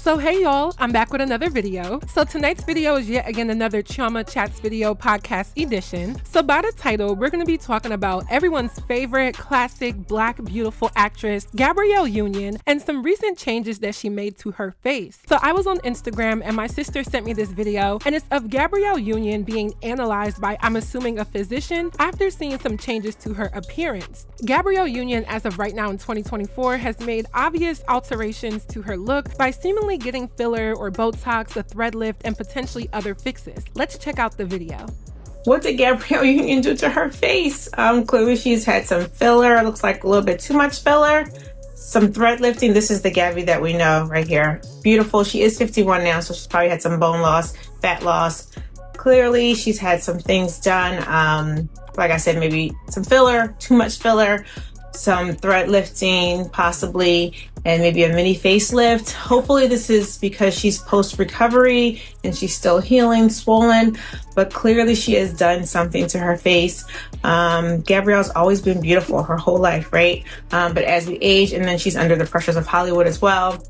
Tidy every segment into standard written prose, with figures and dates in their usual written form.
So hey y'all, I'm back with another video. So tonight's video is yet again another Chioma Chats video podcast edition. So by the title, we're going to be talking about everyone's favorite classic black beautiful actress, Gabrielle Union, and some recent changes that she made to her face. So I was on Instagram and my sister sent me this video, and it's of Gabrielle Union being analyzed by, I'm assuming, a physician after seeing some changes to her appearance. Gabrielle Union, as of right now in 2024, has made obvious alterations to her look by seemingly getting filler or Botox, a thread lift, and potentially other fixes. Let's check out the video. What did Gabrielle Union do to her face? Clearly she's had some filler. It looks like a little bit too much filler. Some thread lifting. This is the Gabby that we know right here. Beautiful. She is 51 now, so she's probably had some bone loss, fat loss. Clearly she's had some things done. Like I said, maybe some filler, too much filler, some thread lifting possibly, and maybe a mini facelift. Hopefully this is because she's post-recovery and she's still healing, swollen, but clearly she has done something to her face. Gabrielle's always been beautiful her whole life, right? But as we age, and then she's under the pressures of Hollywood as well,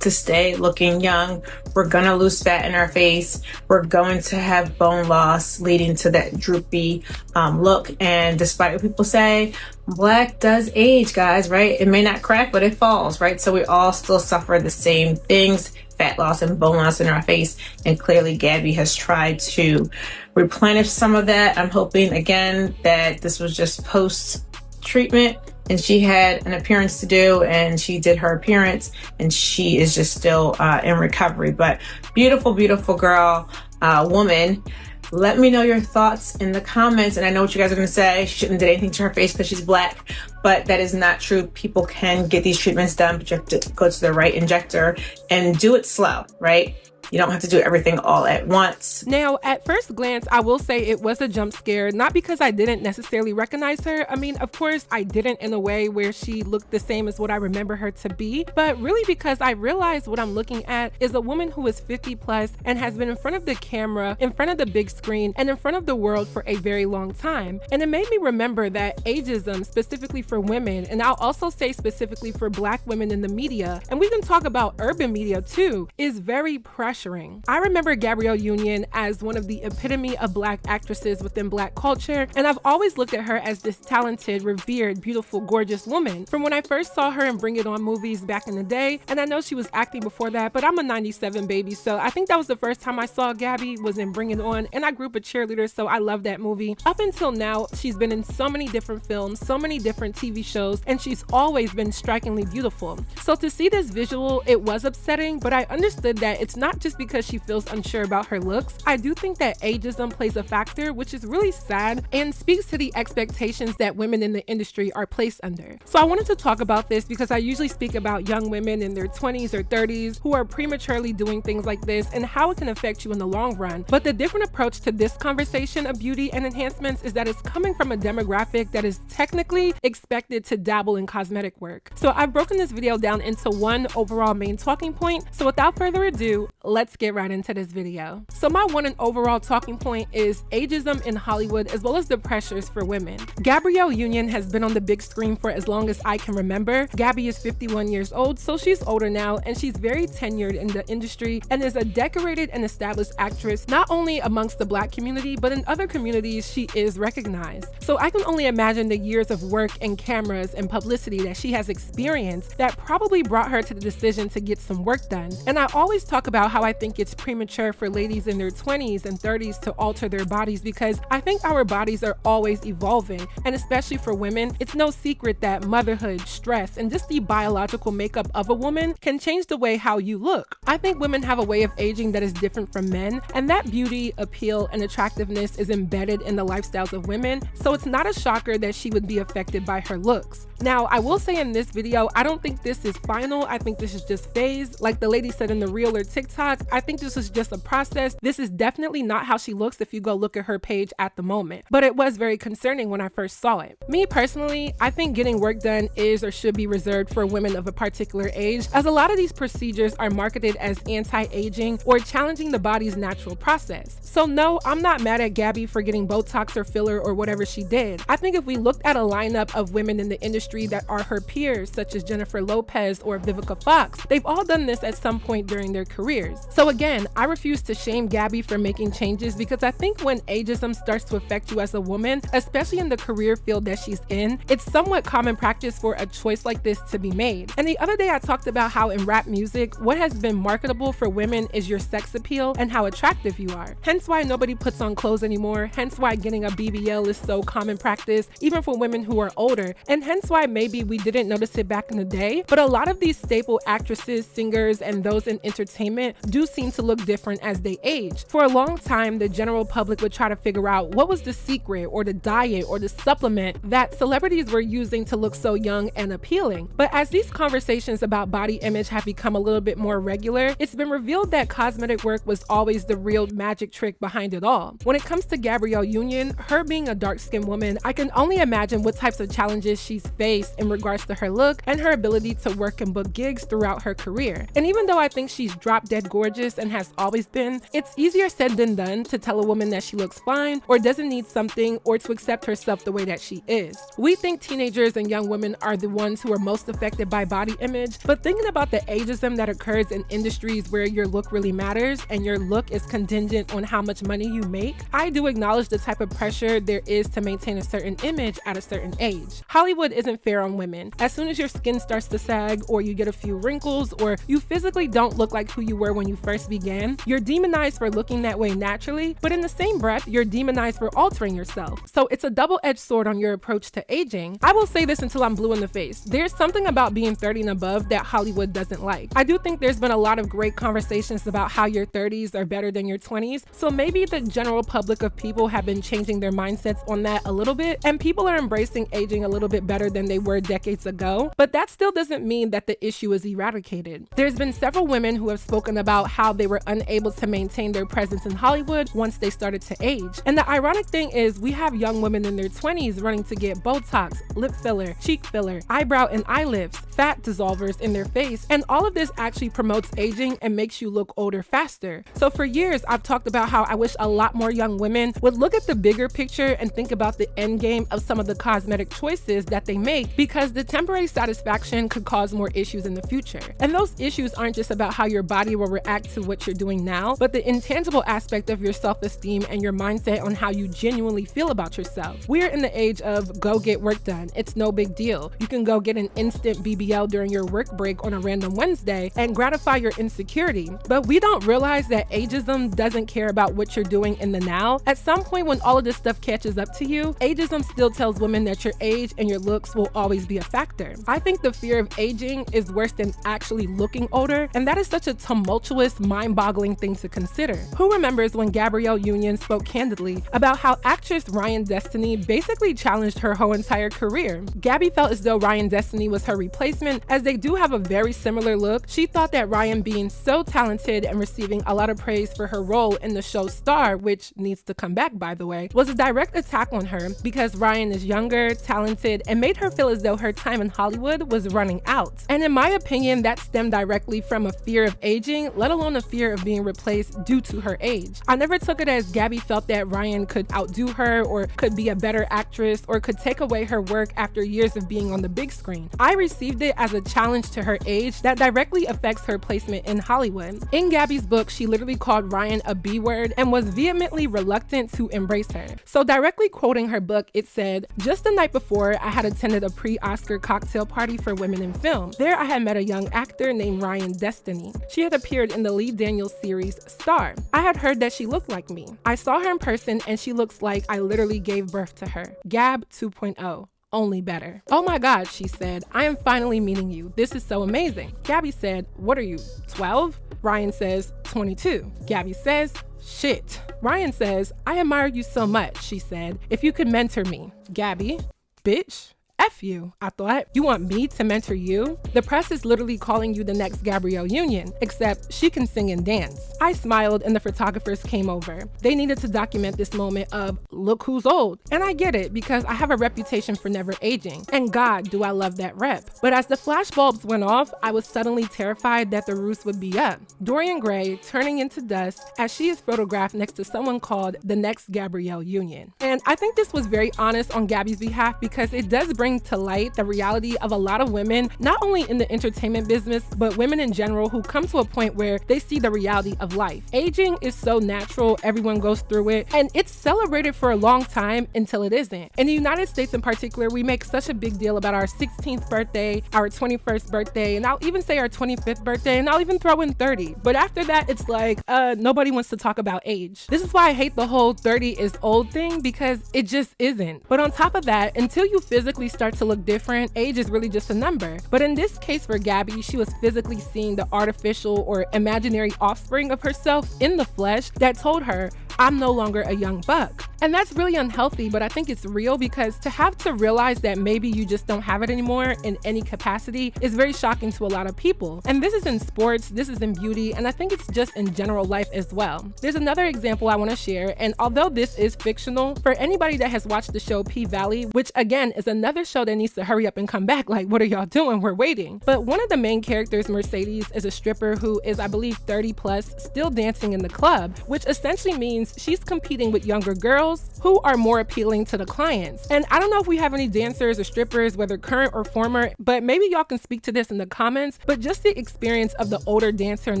to stay looking young, we're gonna lose fat in our face. We're going to have bone loss, leading to that droopy look. And despite what people say, black does age, guys, right? It may not crack, but it falls, right? So we all still suffer the same things, fat loss and bone loss in our face. And clearly Gabby has tried to replenish some of that. I'm hoping again that this was just post-treatment and she had an appearance to do, and she did her appearance, and she is just still in recovery. But beautiful, beautiful girl, woman. Let me know your thoughts in the comments. And I know what you guys are going to say. She shouldn't do anything to her face because she's black, but that is not true. People can get these treatments done, but you have to go to the right injector and do it slow, right? You don't have to do everything all at once. Now, at first glance, I will say it was a jump scare, not because I didn't necessarily recognize her. I mean, of course, I didn't in a way where she looked the same as what I remember her to be, but really because I realized what I'm looking at is a woman who is 50 plus and has been in front of the camera, in front of the big screen, and in front of the world for a very long time. And it made me remember that ageism, specifically for women, and I'll also say specifically for black women in the media, and we can talk about urban media too, is very pressuring. I remember Gabrielle Union as one of the epitome of black actresses within black culture, and I've always looked at her as this talented, revered, beautiful, gorgeous woman. From when I first saw her in Bring It On movies back in the day, and I know she was acting before that, but I'm a 97 baby, so I think that was the first time I saw Gabby was in Bring It On, and I grew up a cheerleader, so I love that movie. Up until now, she's been in so many different films, so many different TV shows, and she's always been strikingly beautiful. So to see this visual, it was upsetting, but I understood that it's not just because she feels unsure about her looks. I do think that ageism plays a factor, which is really sad and speaks to the expectations that women in the industry are placed under. So I wanted to talk about this because I usually speak about young women in their 20s or 30s who are prematurely doing things like this and how it can affect you in the long run. But the different approach to this conversation of beauty and enhancements is that it's coming from a demographic that is technically expected to dabble in cosmetic work. So I've broken this video down into one overall main talking point. So without further ado, let's get right into this video. So my one and overall talking point is ageism in Hollywood, as well as the pressures for women. Gabrielle Union has been on the big screen for as long as I can remember. Gabby is 51 years old, so she's older now, and she's very tenured in the industry and is a decorated and established actress, not only amongst the black community, but in other communities she is recognized. So I can only imagine the years of work and cameras and publicity that she has experienced that probably brought her to the decision to get some work done. And I always talk about how I think it's premature for ladies in their 20s and 30s to alter their bodies, because I think our bodies are always evolving, and especially for women, it's no secret that motherhood, stress, and just the biological makeup of a woman can change the way how you look. I think women have a way of aging that is different from men, and that beauty, appeal, and attractiveness is embedded in the lifestyles of women, so it's not a shocker that she would be affected by her looks. Now, I will say in this video, I don't think this is final. I think this is just phase. Like the lady said in the reel or TikTok, Botox. I think this is just a process. This is definitely not how she looks if you go look at her page at the moment. But it was very concerning when I first saw it. Me personally, I think getting work done is or should be reserved for women of a particular age, as a lot of these procedures are marketed as anti-aging or challenging the body's natural process. So no, I'm not mad at Gabby for getting Botox or filler or whatever she did. I think if we looked at a lineup of women in the industry that are her peers, such as Jennifer Lopez or Vivica Fox, they've all done this at some point during their careers. So again, I refuse to shame Gabby for making changes, because I think when ageism starts to affect you as a woman, especially in the career field that she's in, it's somewhat common practice for a choice like this to be made. And the other day I talked about how in rap music, what has been marketable for women is your sex appeal and how attractive you are. Hence why nobody puts on clothes anymore, hence why getting a BBL is so common practice, even for women who are older, and hence why maybe we didn't notice it back in the day, but a lot of these staple actresses, singers, and those in entertainment do seem to look different as they age. For a long time, the general public would try to figure out what was the secret or the diet or the supplement that celebrities were using to look so young and appealing. But as these conversations about body image have become a little bit more regular, it's been revealed that cosmetic work was always the real magic trick behind it all. When it comes to Gabrielle Union, her being a dark-skinned woman, I can only imagine what types of challenges she's faced in regards to her look and her ability to work and book gigs throughout her career. And even though I think she's drop dead gorgeous and has always been, it's easier said than done to tell a woman that she looks fine or doesn't need something, or to accept herself the way that she is. We think teenagers and young women are the ones who are most affected by body image, but thinking about the ageism that occurs in industries where your look really matters and your look is contingent on how much money you make, I do acknowledge the type of pressure there is to maintain a certain image at a certain age. Hollywood isn't fair on women. As soon as your skin starts to sag, or you get a few wrinkles, or you physically don't look like who you were when you first began, you're demonized for looking that way naturally, but in the same breath, you're demonized for altering yourself. So it's a double-edged sword on your approach to aging. I will say this until I'm blue in the face. There's something about being 30 and above that Hollywood doesn't like. I do think there's been a lot of great conversations about how your 30s are better than your 20s, so maybe the general public of people have been changing their mindsets on that a little bit, and people are embracing aging a little bit better than they were decades ago, but that still doesn't mean that the issue is eradicated. There's been several women who have spoken about how they were unable to maintain their presence in Hollywood once they started to age. And the ironic thing is, we have young women in their 20s running to get Botox, lip filler, cheek filler, eyebrow and eye lifts, fat dissolvers in their face, and all of this actually promotes aging and makes you look older faster. So for years, I've talked about how I wish a lot more young women would look at the bigger picture and think about the end game of some of the cosmetic choices that they make, because the temporary satisfaction could cause more issues in the future. And those issues aren't just about how your body will react to what you're doing now, but the intangible aspect of your self-esteem and your mindset on how you genuinely feel about yourself. We're in the age of go get work done. It's no big deal. You can go get an instant BBL during your work break on a random Wednesday and gratify your insecurity. But we don't realize that ageism doesn't care about what you're doing in the now. At some point when all of this stuff catches up to you, ageism still tells women that your age and your looks will always be a factor. I think the fear of aging is worse than actually looking older, and that is such a tumultuous, mind-boggling thing to consider. Who remembers when Gabrielle Union spoke candidly about how actress Ryan Destiny basically challenged her whole entire career? Gabby felt as though Ryan Destiny was her replacement, as they do have a very similar look. She thought that Ryan, being so talented and receiving a lot of praise for her role in the show Star, which needs to come back by the way, was a direct attack on her because Ryan is younger, talented, and made her feel as though her time in Hollywood was running out. And in my opinion, that stemmed directly from a fear of aging, let alone a fear of being replaced due to her age. I never took it as Gabby felt that Ryan could outdo her or could be a better actress or could take away her work after years of being on the big screen. I received it as a challenge to her age that directly affects her placement in Hollywood. In Gabby's book, she literally called Ryan a B-word and was vehemently reluctant to embrace her. So directly quoting her book, it said, "Just the night before, I had attended a pre-Oscar cocktail party for women in film. There I had met a young actor named Ryan Destiny. She had appeared in the Lee Daniels series Star. I had heard that she looked like me. I saw her in person and she looks like I literally gave birth to her. Gab 2.0. Only better. Oh my God," she said, "I am finally meeting you. This is so amazing." Gabby said, "What are you, 12? Ryan says, 22. Gabby says, "Shit." Ryan says, "I admire you so much," she said. "If you could mentor me." Gabby, "Bitch, F you, I thought. You want me to mentor you? The press is literally calling you the next Gabrielle Union, except she can sing and dance. I smiled and the photographers came over. They needed to document this moment of look who's old. And I get it because I have a reputation for never aging. And God, do I love that rep. But as the flashbulbs went off, I was suddenly terrified that the roost would be up. Dorian Gray turning into dust as she is photographed next to someone called the next Gabrielle Union. And I think this was very honest on Gabby's behalf because it does bring to light the reality of a lot of women, not only in the entertainment business, but women in general who come to a point where they see the reality of life. Aging is so natural, everyone goes through it, and it's celebrated for a long time until it isn't. In the United States in particular, we make such a big deal about our 16th birthday, our 21st birthday, and I'll even say our 25th birthday, and I'll even throw in 30. But after that, it's like, nobody wants to talk about age. This is why I hate the whole 30 is old thing because it just isn't. But on top of that, until you physically start to look different, age is really just a number. But in this case for Gabby, she was physically seeing the artificial or imaginary offspring of herself in the flesh that told her, I'm no longer a young buck. And that's really unhealthy, but I think it's real because to have to realize that maybe you just don't have it anymore in any capacity is very shocking to a lot of people. And this is in sports, this is in beauty, and I think it's just in general life as well. There's another example I want to share, and although this is fictional, for anybody that has watched the show P-Valley, which again is another show that needs to hurry up and come back, like what are y'all doing? We're waiting. But one of the main characters, Mercedes, is a stripper who is, I believe, 30 plus, still dancing in the club, which essentially means she's competing with younger girls who are more appealing to the clients. And I don't know if we have any dancers or strippers, whether current or former, but maybe y'all can speak to this in the comments, but just the experience of the older dancer in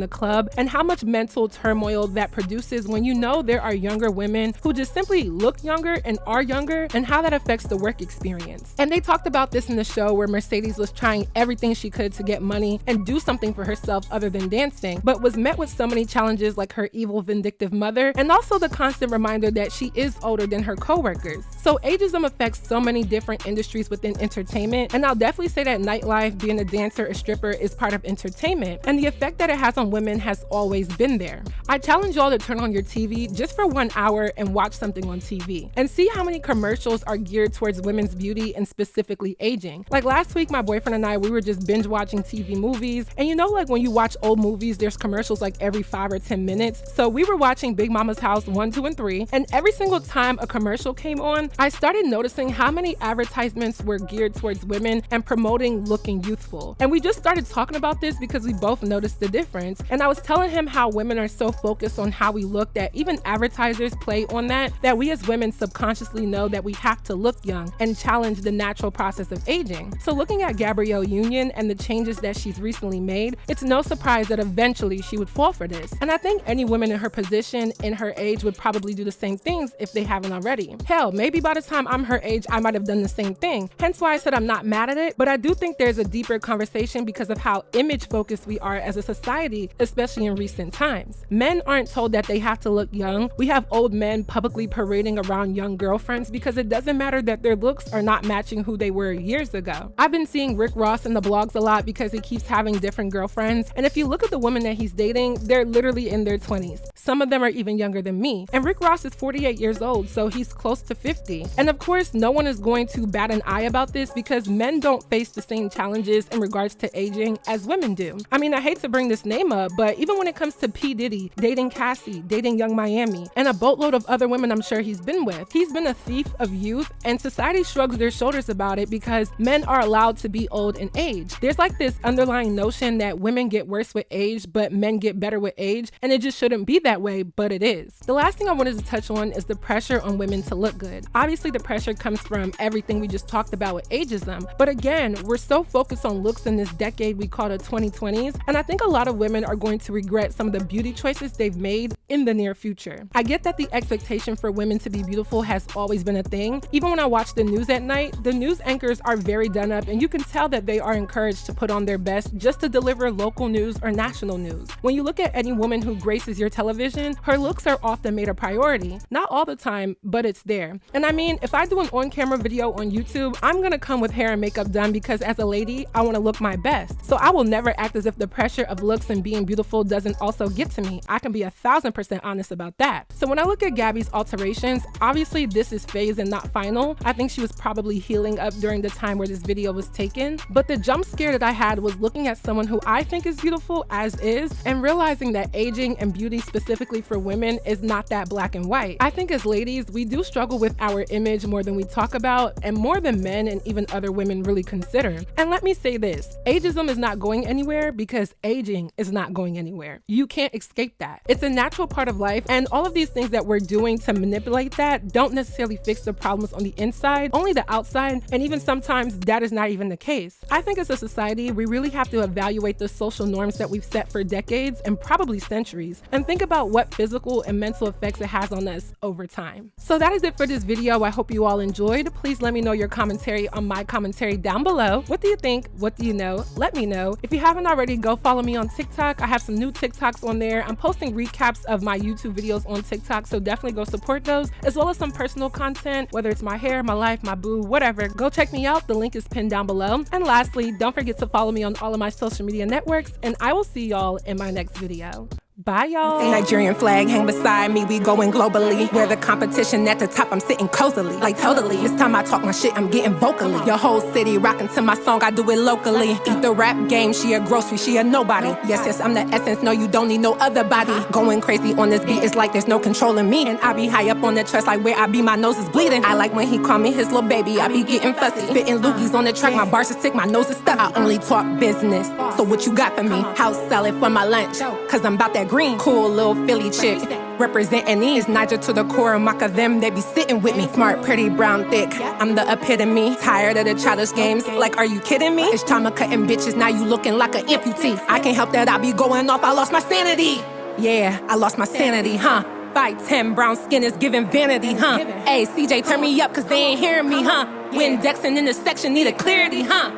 the club and how much mental turmoil that produces when you know there are younger women who just simply look younger and are younger, and how that affects the work experience. And they talked about this in the show where Mercedes was trying everything she could to get money and do something for herself other than dancing, but was met with so many challenges like her evil, vindictive mother, and also the constant reminder that she is older than her co-workers. So ageism affects so many different industries within entertainment, and I'll definitely say that nightlife, being a dancer, a stripper, is part of entertainment, and the effect that it has on women has always been there. I challenge y'all to turn on your TV just for 1 hour and watch something on TV, and see how many commercials are geared towards women's beauty and specifically aging. Like last week, my boyfriend and I, we were just binge watching TV movies, and you know, like when you watch old movies, there's commercials like every 5 or 10 minutes. So we were watching Big Mama's House 1, 2, and 3, and every single time a commercial came on, I started noticing how many advertisements were geared towards women and promoting looking youthful. And we just started talking about this because we both noticed the difference. And I was telling him how women are so focused on how we look that even advertisers play on that we as women subconsciously know that we have to look young and challenge the natural process of aging. So looking at Gabrielle Union and the changes that she's recently made, it's no surprise that eventually she would fall for this. And I think any woman in her position, in her age, would probably do the same things if they haven't already. Hell, maybe by the time I'm her age, I might have done the same thing. Hence why I said I'm not mad at it, but I do think there's a deeper conversation because of how image focused we are as a society, especially in recent times. Men aren't told that they have to look young. We have old men publicly parading around young girlfriends because it doesn't matter that their looks are not matching who they were years ago. I've been seeing Rick Ross in the blogs a lot because he keeps having different girlfriends, and if you look at the women that he's dating, they're literally in their 20s. Some of them are even younger than me. And Rick Ross is 48 years old, so he's close to 50. And of course, no one is going to bat an eye about this because men don't face the same challenges in regards to aging as women do. I mean, I hate to bring this name up, but even when it comes to P. Diddy, dating Cassie, dating Young Miami, and a boatload of other women I'm sure he's been with, he's been a thief of youth, and society shrugs their shoulders about it because men are allowed to be old in age. There's like this underlying notion that women get worse with age, but men get better with age, and it just shouldn't be that way, but it is. The last thing I wanted to touch on is the pressure on women to look good. Obviously, the pressure comes from everything we just talked about with ageism, but again, we're so focused on looks in this decade we call the 2020s, and I think a lot of women are going to regret some of the beauty choices they've made in the near future. I get that the expectation for women to be beautiful has always been a thing. Even when I watch the news at night, the news anchors are very done up, and you can tell that they are encouraged to put on their best just to deliver local news or national news. When you look at any woman who graces your television, television, her looks are often made a priority. Not all the time, but it's there. And I mean, if I do an on-camera video on YouTube, I'm gonna come with hair and makeup done because as a lady, I wanna look my best. So I will never act as if the pressure of looks and being beautiful doesn't also get to me. I can be 1000% honest about that. So when I look at Gabby's alterations, obviously this is phase and not final. I think she was probably healing up during the time where this video was taken. But the jump scare that I had was looking at someone who I think is beautiful as is and realizing that aging and beauty specifically for women is not that black and white. I think as ladies, we do struggle with our image more than we talk about and more than men and even other women really consider. And let me say this, ageism is not going anywhere because aging is not going anywhere. You can't escape that. It's a natural part of life, and all of these things that we're doing to manipulate that don't necessarily fix the problems on the inside, only the outside, and even sometimes that is not even the case. I think as a society, we really have to evaluate the social norms that we've set for decades and probably centuries, and think about what physical and mental effects it has on us over time. So that is it for this video. I hope you all enjoyed. Please let me know your commentary on my commentary down below. What do you think? What do you know? Let me know. If you haven't already, go follow me on TikTok. I have some new TikToks on there. I'm posting recaps of my YouTube videos on TikTok, so definitely go support those, as well as some personal content, whether it's my hair, my life, my boo, whatever. Go check me out. The link is pinned down below. And lastly, don't forget to follow me on all of my social media networks, and I will see y'all in my next video. Bye, y'all. Nigerian flag hang beside me, we going globally. Where the competition at the top, I'm sitting cozily. Like totally, this time I talk my shit, I'm getting vocally. Your whole city rocking to my song, I do it locally. Eat the rap game, she a grocery, she a nobody. Yes, I'm the essence, no, you don't need no other body. Going crazy on this beat, it's like there's no controlling me. And I be high up on the chest, like where I be, my nose is bleeding. I like when he call me his little baby, I be getting fussy. Spitting loogies on the track, my bars is sick, my nose is stuck. I only talk business, so what you got for me? House salad for my lunch, cause I'm about that green. Cool little Philly chick, representing these Niger to the core, mock of them, they be sitting with me. Smart, pretty, brown, thick, I'm the epitome. Tired of the childish games, like are you kidding me? It's time of cutting bitches, now you looking like an amputee. I can't help that I be going off, I lost my sanity. Yeah, I lost my sanity, huh? 5'10", brown skin is giving vanity, huh? Hey, CJ, turn me up, cause they ain't hearing me, huh? When Dexin in the section need a clarity, huh?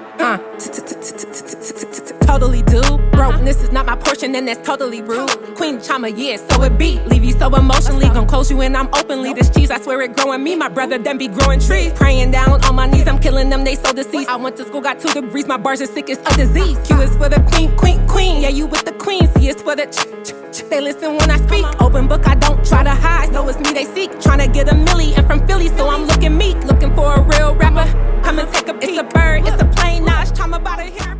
Totally do. Brokenness is not my portion, and that's totally rude. Queen Chioma, yeah, so it be. Leave you so emotionally, gon' close you and I'm openly. This cheese, I swear it growing me. My brother them be growing trees. Praying down on my knees, I'm killing them, they so deceased. I went to school, got 2 degrees, my bars are sick as a disease. Q is for the queen. Yeah, you with the queen. C is for the they listen when I speak. Open book, I don't try to hide, so it's me they seek. Tryna get a milli, and from Philly, so I'm looking meek. Looking for a real rapper, come and take a peek. It's a bird, it's a plane, now it's time about to hear.